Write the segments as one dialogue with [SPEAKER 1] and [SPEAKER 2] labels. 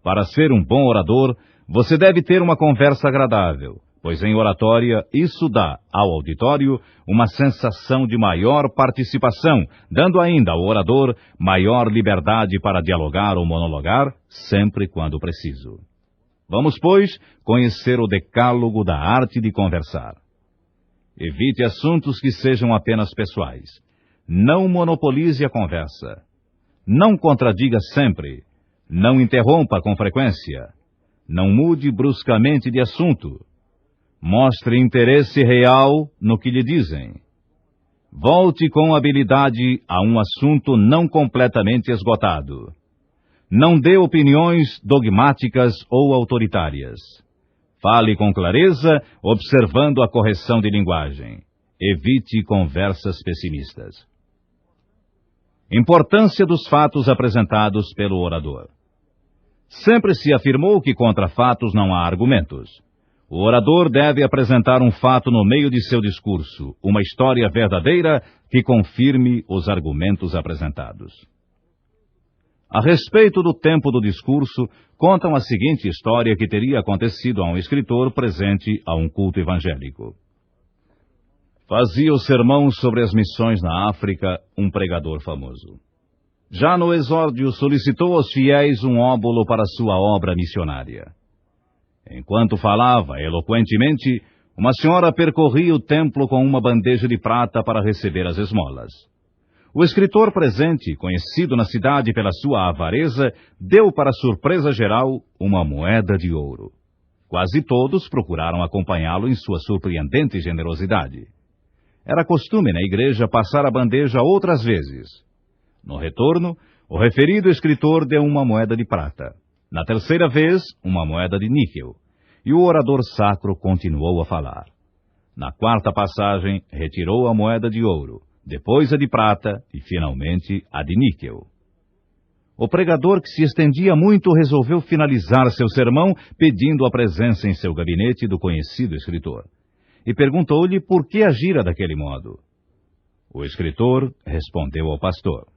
[SPEAKER 1] Para ser um bom orador, você deve ter uma conversa agradável, pois em oratória isso dá ao auditório uma sensação de maior participação, dando ainda ao orador maior liberdade para dialogar ou monologar, sempre quando preciso. Vamos, pois, conhecer o decálogo da arte de conversar. Evite assuntos que sejam apenas pessoais. Não monopolize a conversa. Não contradiga sempre. Não interrompa com frequência. Não mude bruscamente de assunto. Mostre interesse real no que lhe dizem. Volte com habilidade a um assunto não completamente esgotado. Não dê opiniões dogmáticas ou autoritárias. Fale com clareza, observando a correção de linguagem. Evite conversas pessimistas. Importância dos fatos apresentados pelo orador. Sempre se afirmou que contra fatos não há argumentos. O orador deve apresentar um fato no meio de seu discurso, uma história verdadeira que confirme os argumentos apresentados. A respeito do tempo do discurso, contam a seguinte história que teria acontecido a um escritor presente a um culto evangélico. Fazia o sermão sobre as missões na África um pregador famoso. Já no exórdio solicitou aos fiéis um óbolo para sua obra missionária. Enquanto falava eloquentemente, uma senhora percorria o templo com uma bandeja de prata para receber as esmolas. O escritor presente, conhecido na cidade pela sua avareza, deu para surpresa geral uma moeda de ouro. Quase todos procuraram acompanhá-lo em sua surpreendente generosidade. Era costume na igreja passar a bandeja outras vezes. No retorno, o referido escritor deu uma moeda de prata. Na terceira vez, uma moeda de níquel. E o orador sacro continuou a falar. Na quarta passagem, retirou a moeda de ouro, depois a de prata e, finalmente, a de níquel. O pregador, que se estendia muito, resolveu finalizar seu sermão pedindo a presença em seu gabinete do conhecido escritor. E perguntou-lhe por que agira daquele modo. O escritor respondeu ao pastor: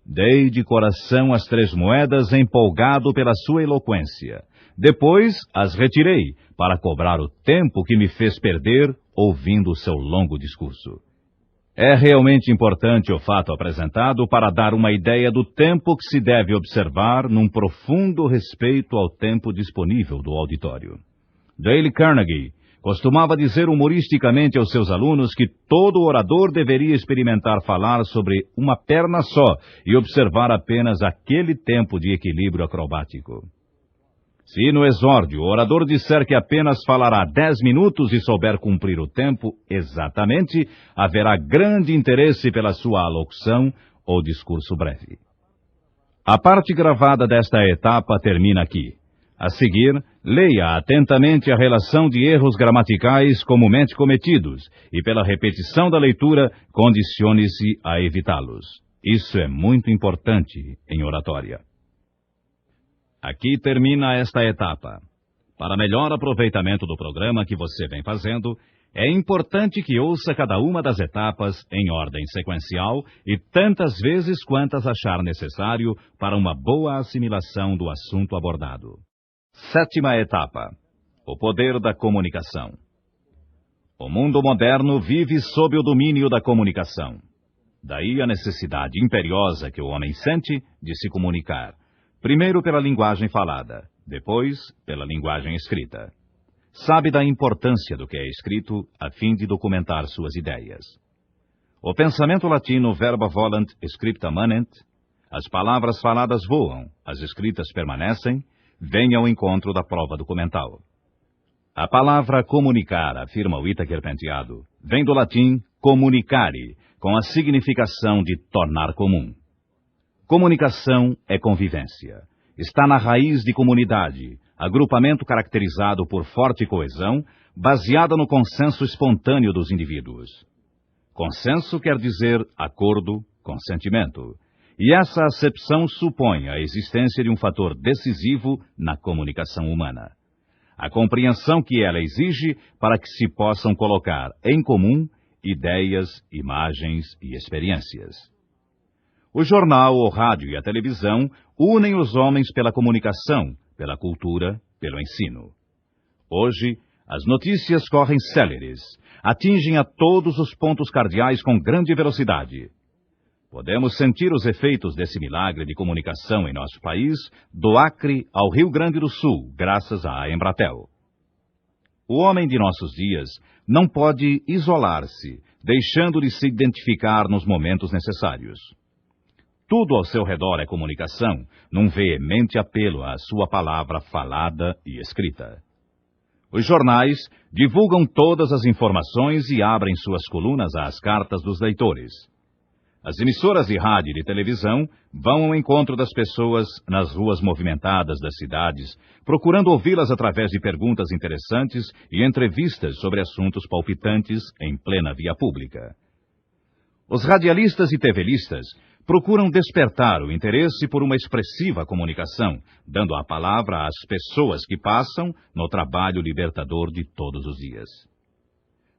[SPEAKER 1] Dei de coração as 3 moedas empolgado pela sua eloquência. Depois as retirei para cobrar o tempo que me fez perder ouvindo o seu longo discurso. É realmente importante o fato apresentado para dar uma ideia do tempo que se deve observar num profundo respeito ao tempo disponível do auditório. Dale Carnegie costumava dizer humoristicamente aos seus alunos que todo orador deveria experimentar falar sobre uma perna só e observar apenas aquele tempo de equilíbrio acrobático. Se no exórdio o orador disser que apenas falará 10 minutos e souber cumprir o tempo exatamente, haverá grande interesse pela sua alocução ou discurso breve. A parte gravada desta etapa termina aqui. A seguir, leia atentamente a relação de erros gramaticais comumente cometidos e, pela repetição da leitura, condicione-se a evitá-los. Isso é muito importante em oratória. Aqui termina esta etapa. Para melhor aproveitamento do programa que você vem fazendo, é importante que ouça cada uma das etapas em ordem sequencial e tantas vezes quantas achar necessário para uma boa assimilação do assunto abordado. 7ª etapa. O poder da comunicação. O mundo moderno vive sob o domínio da comunicação. Daí a necessidade imperiosa que o homem sente de se comunicar. Primeiro pela linguagem falada, depois pela linguagem escrita. Sabe da importância do que é escrito a fim de documentar suas ideias. O pensamento latino verba volant scripta manent, as palavras faladas voam, as escritas permanecem, vem ao encontro da prova documental. A palavra comunicar, afirma o Itaker Penteado, vem do latim comunicare, com a significação de tornar comum. Comunicação é convivência. Está na raiz de comunidade, agrupamento caracterizado por forte coesão, baseada no consenso espontâneo dos indivíduos. Consenso quer dizer acordo, consentimento. E essa acepção supõe a existência de um fator decisivo na comunicação humana. A compreensão que ela exige para que se possam colocar em comum ideias, imagens e experiências. O jornal, o rádio e a televisão unem os homens pela comunicação, pela cultura, pelo ensino. Hoje, as notícias correm céleres, atingem a todos os pontos cardeais com grande velocidade. Podemos sentir os efeitos desse milagre de comunicação em nosso país, do Acre ao Rio Grande do Sul, graças à Embratel. O homem de nossos dias não pode isolar-se, deixando de se identificar nos momentos necessários. Tudo ao seu redor é comunicação, num veemente apelo à sua palavra falada e escrita. Os jornais divulgam todas as informações e abrem suas colunas às cartas dos leitores. As emissoras de rádio e de televisão vão ao encontro das pessoas nas ruas movimentadas das cidades, procurando ouvi-las através de perguntas interessantes e entrevistas sobre assuntos palpitantes em plena via pública. Os radialistas e tevelistas procuram despertar o interesse por uma expressiva comunicação, dando a palavra às pessoas que passam no trabalho libertador de todos os dias.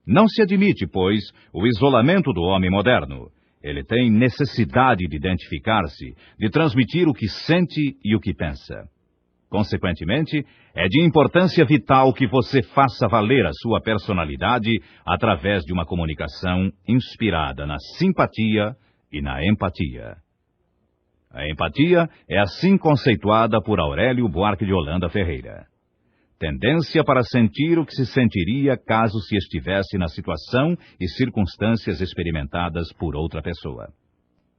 [SPEAKER 1] Não se admite, pois, o isolamento do homem moderno. Ele tem necessidade de identificar-se, de transmitir o que sente e o que pensa. Consequentemente, é de importância vital que você faça valer a sua personalidade através de uma comunicação inspirada na simpatia e na empatia. A empatia é assim conceituada por Aurélio Buarque de Holanda Ferreira. Tendência para sentir o que se sentiria caso se estivesse na situação e circunstâncias experimentadas por outra pessoa.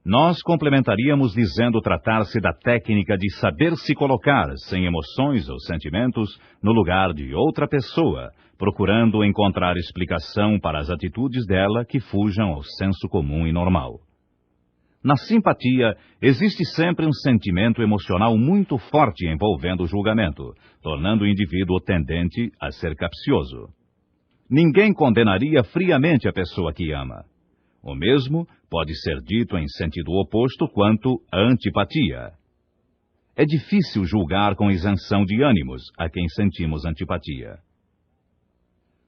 [SPEAKER 1] Nós complementaríamos dizendo tratar-se da técnica de saber se colocar, sem emoções ou sentimentos, no lugar de outra pessoa, procurando encontrar explicação para as atitudes dela que fujam ao senso comum e normal. Na simpatia, existe sempre um sentimento emocional muito forte envolvendo o julgamento, tornando o indivíduo tendente a ser capcioso. Ninguém condenaria friamente a pessoa que ama. O mesmo pode ser dito em sentido oposto quanto à antipatia. É difícil julgar com isenção de ânimos a quem sentimos antipatia.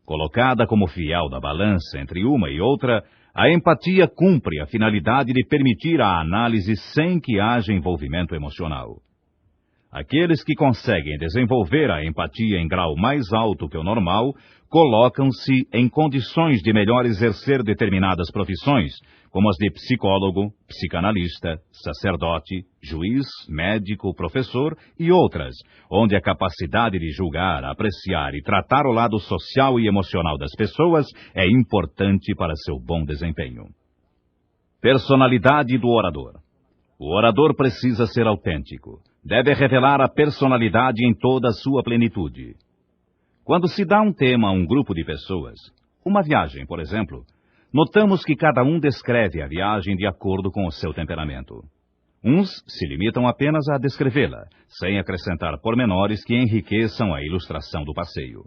[SPEAKER 1] Colocada como fiel da balança entre uma e outra, a empatia cumpre a finalidade de permitir a análise sem que haja envolvimento emocional. Aqueles que conseguem desenvolver a empatia em grau mais alto que o normal, colocam-se em condições de melhor exercer determinadas profissões, como as de psicólogo, psicanalista, sacerdote, juiz, médico, professor e outras, onde a capacidade de julgar, apreciar e tratar o lado social e emocional das pessoas é importante para seu bom desempenho. Personalidade do orador. O orador precisa ser autêntico. Deve revelar a personalidade em toda a sua plenitude. Quando se dá um tema a um grupo de pessoas, uma viagem, por exemplo, notamos que cada um descreve a viagem de acordo com o seu temperamento. Uns se limitam apenas a descrevê-la, sem acrescentar pormenores que enriqueçam a ilustração do passeio.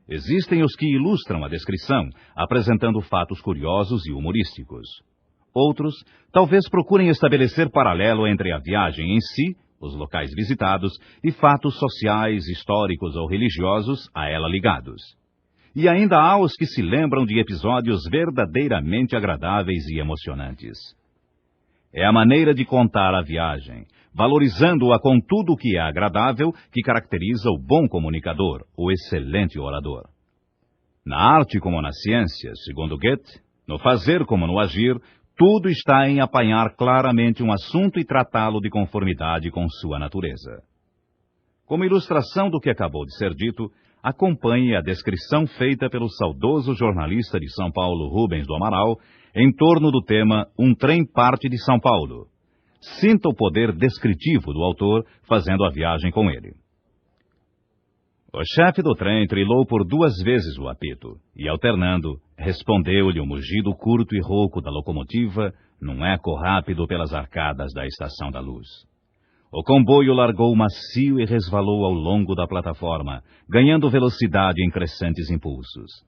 [SPEAKER 1] Existem os que ilustram a descrição, apresentando fatos curiosos e humorísticos. Outros, talvez procurem estabelecer paralelo entre a viagem em si, os locais visitados, e fatos sociais, históricos ou religiosos a ela ligados. E ainda há os que se lembram de episódios verdadeiramente agradáveis e emocionantes. É a maneira de contar a viagem, valorizando-a com tudo o que é agradável, que caracteriza o bom comunicador, o excelente orador. Na arte como na ciência, segundo Goethe, no fazer como no agir, tudo está em apanhar claramente um assunto e tratá-lo de conformidade com sua natureza. Como ilustração do que acabou de ser dito, acompanhe a descrição feita pelo saudoso jornalista de São Paulo, Rubens do Amaral, em torno do tema Um Trem Parte de São Paulo. Sinta o poder descritivo do autor fazendo a viagem com ele. O chefe do trem trilou por 2 vezes o apito, e alternando, respondeu-lhe o mugido curto e rouco da locomotiva, num eco rápido pelas arcadas da Estação da Luz. O comboio largou macio e resvalou ao longo da plataforma, ganhando velocidade em crescentes impulsos.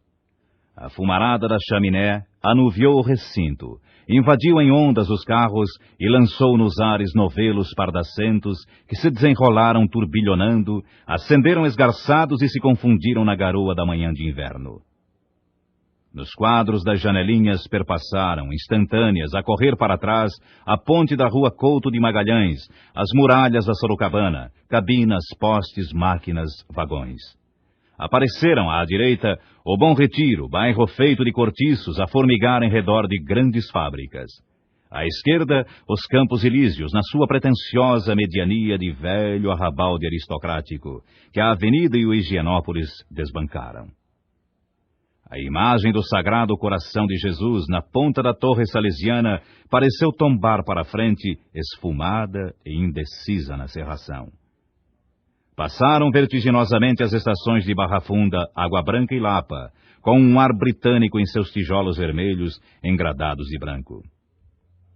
[SPEAKER 1] A fumarada da chaminé anuviou o recinto, invadiu em ondas os carros e lançou nos ares novelos pardacentos que se desenrolaram turbilhonando, acenderam esgarçados e se confundiram na garoa da manhã de inverno. Nos quadros das janelinhas perpassaram, instantâneas, a correr para trás, a ponte da rua Couto de Magalhães, as muralhas da Sorocabana, cabinas, postes, máquinas, vagões. Apareceram à direita o Bom Retiro, bairro feito de cortiços a formigar em redor de grandes fábricas. À esquerda, os Campos Elíseos, na sua pretensiosa mediania de velho arrabalde aristocrático, que a Avenida e o Higienópolis desbancaram. A imagem do Sagrado Coração de Jesus na ponta da Torre Salesiana pareceu tombar para a frente, esfumada e indecisa na cerração. Passaram vertiginosamente as estações de Barra Funda, Água Branca e Lapa, com um ar britânico em seus tijolos vermelhos engradados de branco.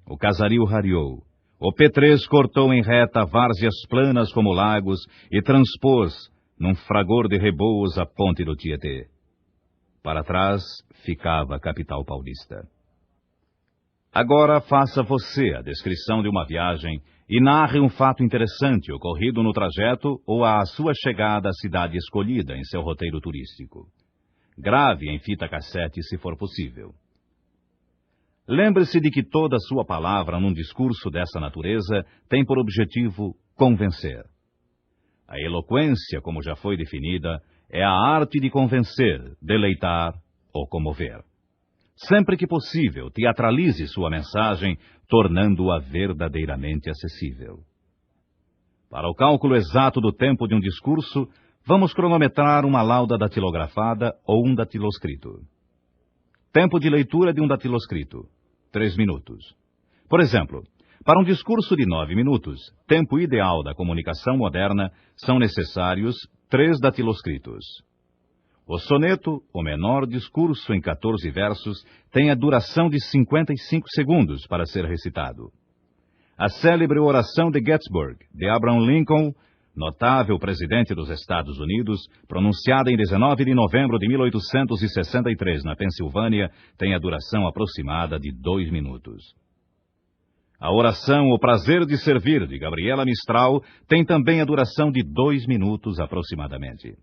[SPEAKER 1] O Casaril rareou. O P3 cortou em reta várzeas planas como lagos e transpôs, num fragor de reboos, a ponte do Tietê. Para trás ficava a capital paulista. Agora faça você a descrição de uma viagem e narre um fato interessante ocorrido no trajeto ou à sua chegada à cidade escolhida em seu roteiro turístico. Grave em fita cassete se for possível. Lembre-se de que toda sua palavra num discurso dessa natureza tem por objetivo convencer. A eloquência, como já foi definida, é a arte de convencer, deleitar ou comover. Sempre que possível, teatralize sua mensagem, tornando-a verdadeiramente acessível. Para o cálculo exato do tempo de um discurso, vamos cronometrar uma lauda datilografada ou um datiloscrito. Tempo de leitura de um datiloscrito, 3 minutos. Por exemplo, para um discurso de 9 minutos, tempo ideal da comunicação moderna, são necessários 3 datiloscritos. O soneto, o menor discurso em 14 versos, tem a duração de 55 segundos para ser recitado. A célebre oração de Gettysburg, de Abraham Lincoln, notável presidente dos Estados Unidos, pronunciada em 19 de novembro de 1863 na Pensilvânia, tem a duração aproximada de 2 minutos. A oração O Prazer de Servir, de Gabriela Mistral, tem também a duração de 2 minutos aproximadamente.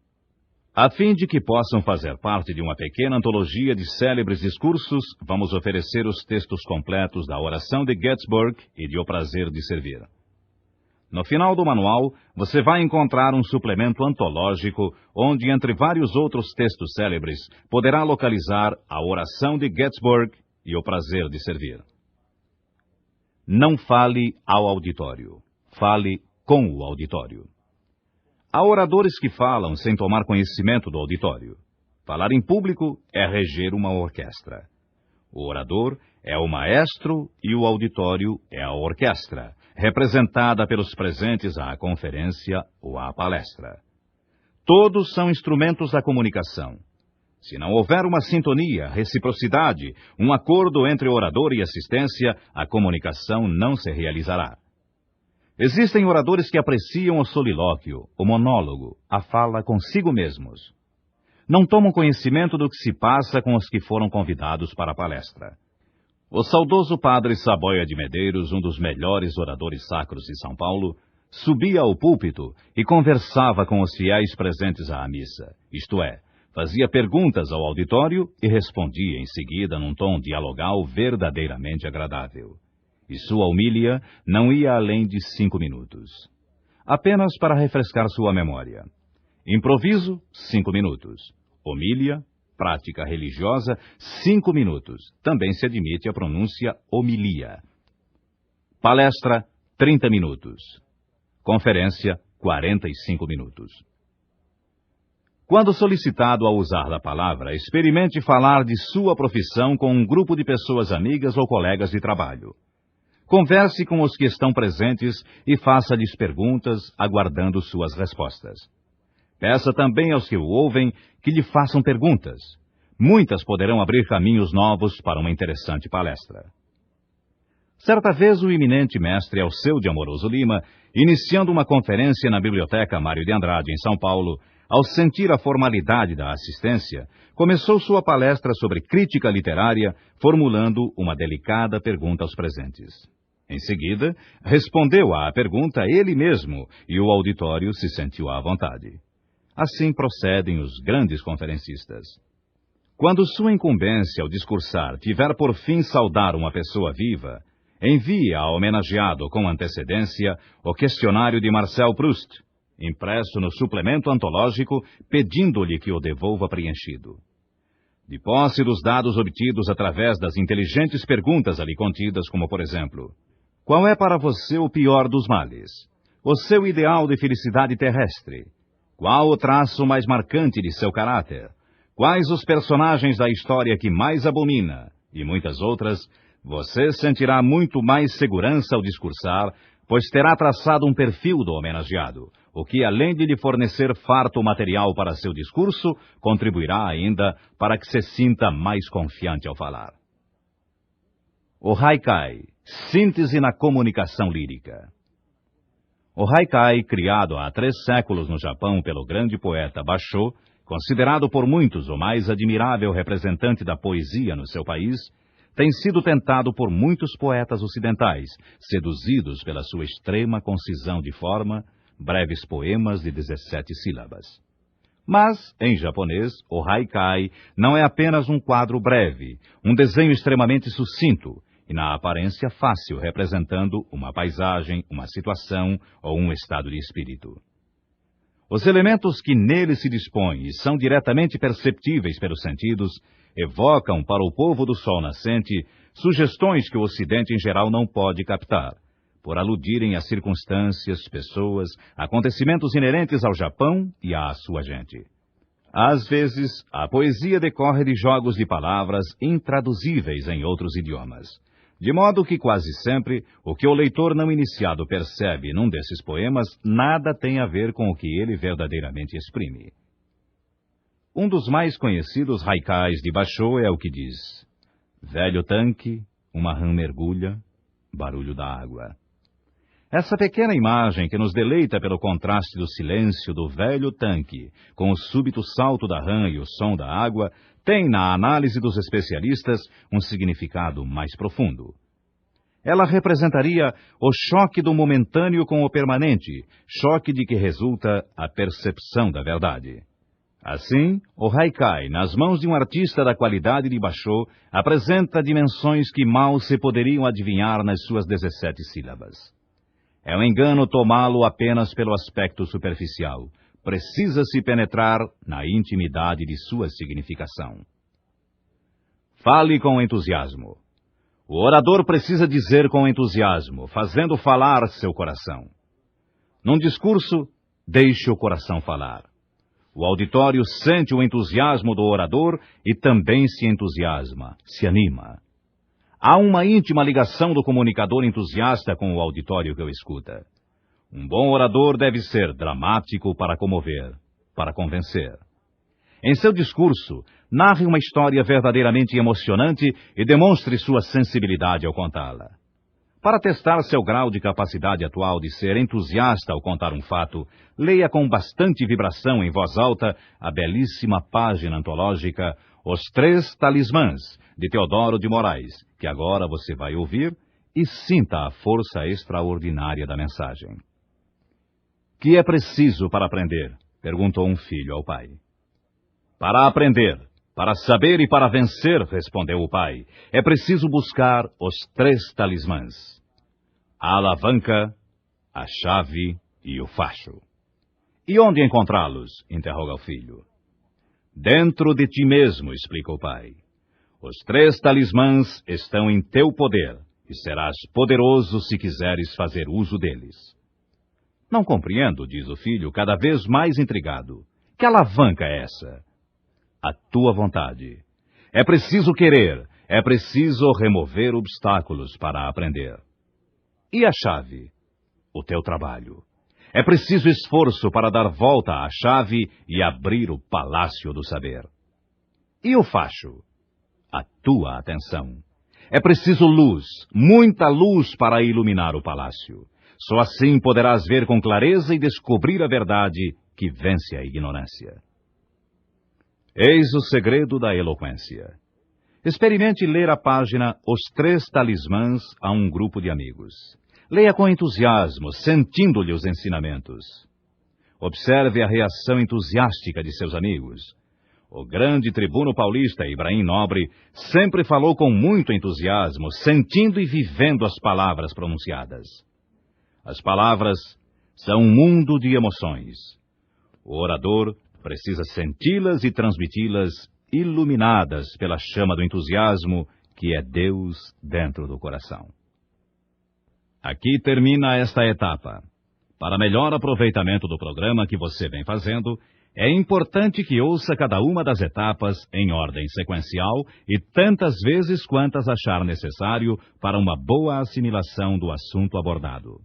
[SPEAKER 1] A fim de que possam fazer parte de uma pequena antologia de célebres discursos, vamos oferecer os textos completos da oração de Gettysburg e de O Prazer de Servir. No final do manual, você vai encontrar um suplemento antológico, onde, entre vários outros textos célebres, poderá localizar a oração de Gettysburg e O Prazer de Servir. Não fale ao auditório. Fale com o auditório. Há oradores que falam sem tomar conhecimento do auditório. Falar em público é reger uma orquestra. O orador é o maestro e o auditório é a orquestra, representada pelos presentes à conferência ou à palestra. Todos são instrumentos da comunicação. Se não houver uma sintonia, reciprocidade, um acordo entre orador e assistência, a comunicação não se realizará. Existem oradores que apreciam o solilóquio, o monólogo, a fala consigo mesmos. Não tomam conhecimento do que se passa com os que foram convidados para a palestra. O saudoso padre Saboia de Medeiros, um dos melhores oradores sacros de São Paulo, subia ao púlpito e conversava com os fiéis presentes à missa, isto é, fazia perguntas ao auditório e respondia em seguida num tom dialogal verdadeiramente agradável. E sua homilia não ia além de 5 minutos. Apenas para refrescar sua memória. Improviso, 5 minutos. Homilia, prática religiosa, 5 minutos. Também se admite a pronúncia homilia. Palestra, 30 minutos. Conferência, 45 minutos. Quando solicitado a usar da palavra, experimente falar de sua profissão com um grupo de pessoas amigas ou colegas de trabalho. Converse com os que estão presentes e faça-lhes perguntas, aguardando suas respostas. Peça também aos que o ouvem que lhe façam perguntas. Muitas poderão abrir caminhos novos para uma interessante palestra. Certa vez o eminente mestre Alceu de Amoroso Lima, iniciando uma conferência na Biblioteca Mário de Andrade, em São Paulo, ao sentir a formalidade da assistência, começou sua palestra sobre crítica literária, formulando uma delicada pergunta aos presentes. Em seguida, respondeu à pergunta ele mesmo e o auditório se sentiu à vontade. Assim procedem os grandes conferencistas. Quando sua incumbência ao discursar tiver por fim saudar uma pessoa viva, envie ao homenageado com antecedência o questionário de Marcel Proust, impresso no suplemento antológico, pedindo-lhe que o devolva preenchido. De posse dos dados obtidos através das inteligentes perguntas ali contidas, como por exemplo, qual é para você o pior dos males? O seu ideal de felicidade terrestre? Qual o traço mais marcante de seu caráter? Quais os personagens da história que mais abomina? E muitas outras, você sentirá muito mais segurança ao discursar, pois terá traçado um perfil do homenageado, o que, além de lhe fornecer farto material para seu discurso, contribuirá ainda para que se sinta mais confiante ao falar. O Haikai, síntese na comunicação lírica. O Haikai, criado há 3 séculos no Japão pelo grande poeta Basho, considerado por muitos o mais admirável representante da poesia no seu país, tem sido tentado por muitos poetas ocidentais, seduzidos pela sua extrema concisão de forma, breves poemas de 17 sílabas. Mas, em japonês, o Haikai não é apenas um quadro breve, um desenho extremamente sucinto e na aparência fácil, representando uma paisagem, uma situação ou um estado de espírito. Os elementos que nele se dispõem e são diretamente perceptíveis pelos sentidos evocam para o povo do sol nascente sugestões que o Ocidente em geral não pode captar, por aludirem a circunstâncias, pessoas, acontecimentos inerentes ao Japão e à sua gente. Às vezes, a poesia decorre de jogos de palavras intraduzíveis em outros idiomas, de modo que quase sempre o que o leitor não iniciado percebe num desses poemas nada tem a ver com o que ele verdadeiramente exprime. Um dos mais conhecidos haikais de Basho é o que diz: velho tanque, uma rã mergulha, barulho da água. Essa pequena imagem que nos deleita pelo contraste do silêncio do velho tanque com o súbito salto da rã e o som da água tem, na análise dos especialistas, um significado mais profundo. Ela representaria o choque do momentâneo com o permanente, choque de que resulta a percepção da verdade. Assim, o Haikai, nas mãos de um artista da qualidade de Basho, apresenta dimensões que mal se poderiam adivinhar nas suas 17 sílabas. É um engano tomá-lo apenas pelo aspecto superficial. Precisa-se penetrar na intimidade de sua significação. Fale com entusiasmo. O orador precisa dizer com entusiasmo, fazendo falar seu coração. Num discurso, deixe o coração falar. O auditório sente o entusiasmo do orador e também se entusiasma, se anima. Há uma íntima ligação do comunicador entusiasta com o auditório que o escuta. Um bom orador deve ser dramático para comover, para convencer. Em seu discurso, narre uma história verdadeiramente emocionante e demonstre sua sensibilidade ao contá-la. Para testar seu grau de capacidade atual de ser entusiasta ao contar um fato, leia com bastante vibração em voz alta a belíssima página antológica Os 3 Talismãs, de Teodoro de Moraes, que agora você vai ouvir, e sinta a força extraordinária da mensagem. Que é preciso para aprender? Perguntou um filho ao pai. Para aprender, para saber e para vencer, respondeu o pai, é preciso buscar os 3 talismãs: a alavanca, a chave e o facho. E onde encontrá-los? Interroga o filho. Dentro de ti mesmo, explica o pai. Os 3 talismãs estão em teu poder, e serás poderoso se quiseres fazer uso deles. Não compreendo, diz o filho, cada vez mais intrigado. Que alavanca é essa? A tua vontade. É preciso querer, é preciso remover obstáculos para aprender. E a chave? O teu trabalho. É preciso esforço para dar volta à chave e abrir o palácio do saber. E o facho? A tua atenção. É preciso luz, muita luz para iluminar o palácio. Só assim poderás ver com clareza e descobrir a verdade que vence a ignorância. Eis o segredo da eloquência. Experimente ler a página Os 3 Talismãs a um grupo de amigos. Leia com entusiasmo, sentindo-lhe os ensinamentos. Observe a reação entusiástica de seus amigos. O grande tribuno paulista Ibraim Nobre sempre falou com muito entusiasmo, sentindo e vivendo as palavras pronunciadas. As palavras são um mundo de emoções. O orador precisa senti-las e transmiti-las iluminadas pela chama do entusiasmo, que é Deus dentro do coração. Aqui termina esta etapa. Para melhor aproveitamento do programa que você vem fazendo, é importante que ouça cada uma das etapas em ordem sequencial e tantas vezes quantas achar necessário para uma boa assimilação do assunto abordado.